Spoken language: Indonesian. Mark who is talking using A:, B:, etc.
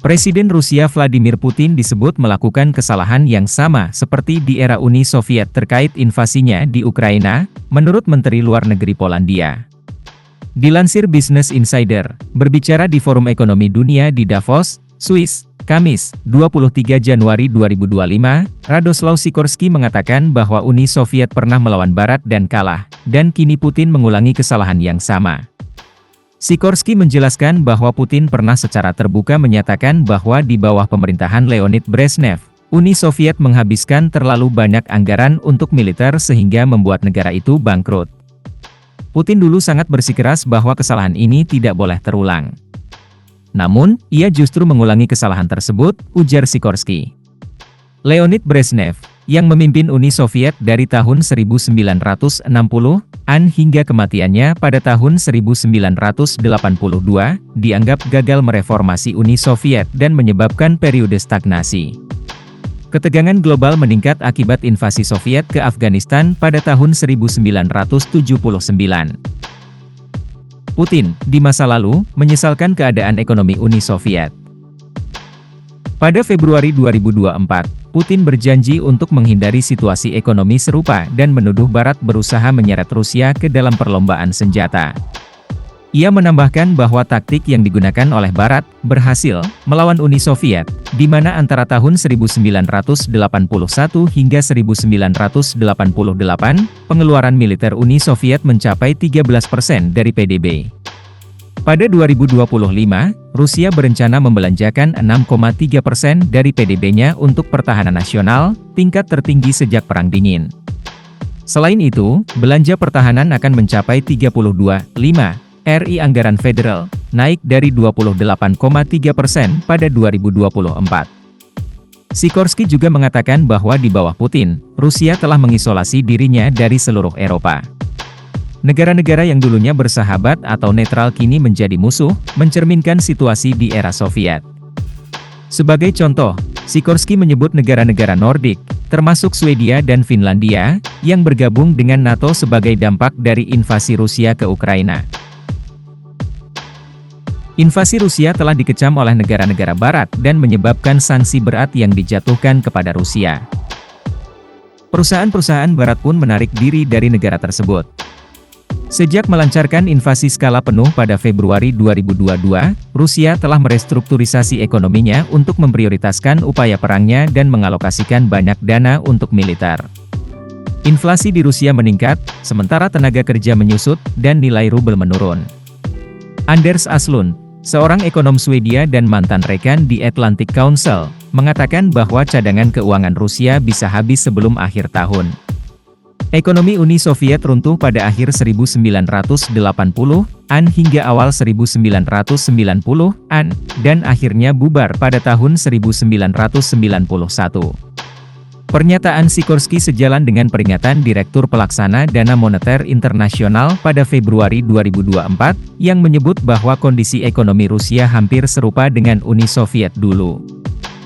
A: Presiden Rusia Vladimir Putin disebut melakukan kesalahan yang sama seperti di era Uni Soviet terkait invasinya di Ukraina, menurut Menteri Luar Negeri Polandia. Dilansir Business Insider, berbicara di Forum Ekonomi Dunia di Davos, Swiss, Kamis, 23 Januari 2025, Radoslaw Sikorski mengatakan bahwa Uni Soviet pernah melawan Barat dan kalah, dan kini Putin mengulangi kesalahan yang sama. Sikorski menjelaskan bahwa Putin pernah secara terbuka menyatakan bahwa di bawah pemerintahan Leonid Brezhnev, Uni Soviet menghabiskan terlalu banyak anggaran untuk militer sehingga membuat negara itu bangkrut. Putin dulu sangat bersikeras bahwa kesalahan ini tidak boleh terulang. Namun, ia justru mengulangi kesalahan tersebut, ujar Sikorski. Leonid Brezhnev, yang memimpin Uni Soviet dari tahun 1960-an hingga kematiannya pada tahun 1982, dianggap gagal mereformasi Uni Soviet dan menyebabkan periode stagnasi. Ketegangan global meningkat akibat invasi Soviet ke Afghanistan pada tahun 1979. Putin, di masa lalu, menyesalkan keadaan ekonomi Uni Soviet. Pada Februari 2024, Putin berjanji untuk menghindari situasi ekonomi serupa dan menuduh Barat berusaha menyeret Rusia ke dalam perlombaan senjata. Ia menambahkan bahwa taktik yang digunakan oleh Barat berhasil melawan Uni Soviet, di mana antara tahun 1981 hingga 1988, pengeluaran militer Uni Soviet mencapai 13% dari PDB. Pada 2025, Rusia berencana membelanjakan 6,3% dari PDB-nya untuk pertahanan nasional, tingkat tertinggi sejak Perang Dingin. Selain itu, belanja pertahanan akan mencapai 32,5% RI anggaran federal, naik dari 28,3% pada 2024. Sikorski juga mengatakan bahwa di bawah Putin, Rusia telah mengisolasi dirinya dari seluruh Eropa. Negara-negara yang dulunya bersahabat atau netral kini menjadi musuh, mencerminkan situasi di era Soviet. Sebagai contoh, Sikorski menyebut negara-negara Nordik, termasuk Swedia dan Finlandia, yang bergabung dengan NATO sebagai dampak dari invasi Rusia ke Ukraina. Invasi Rusia telah dikecam oleh negara-negara Barat dan menyebabkan sanksi berat yang dijatuhkan kepada Rusia. Perusahaan-perusahaan Barat pun menarik diri dari negara tersebut. Sejak melancarkan invasi skala penuh pada Februari 2022, Rusia telah merestrukturisasi ekonominya untuk memprioritaskan upaya perangnya dan mengalokasikan banyak dana untuk militer. Inflasi di Rusia meningkat, sementara tenaga kerja menyusut, dan nilai rubel menurun. Anders Aslund, seorang ekonom Swedia dan mantan rekan di Atlantic Council, mengatakan bahwa cadangan keuangan Rusia bisa habis sebelum akhir tahun. Ekonomi Uni Soviet runtuh pada akhir 1980-an hingga awal 1990-an, dan akhirnya bubar pada tahun 1991. Pernyataan Sikorski sejalan dengan peringatan Direktur Pelaksana Dana Moneter Internasional pada Februari 2024, yang menyebut bahwa kondisi ekonomi Rusia hampir serupa dengan Uni Soviet dulu.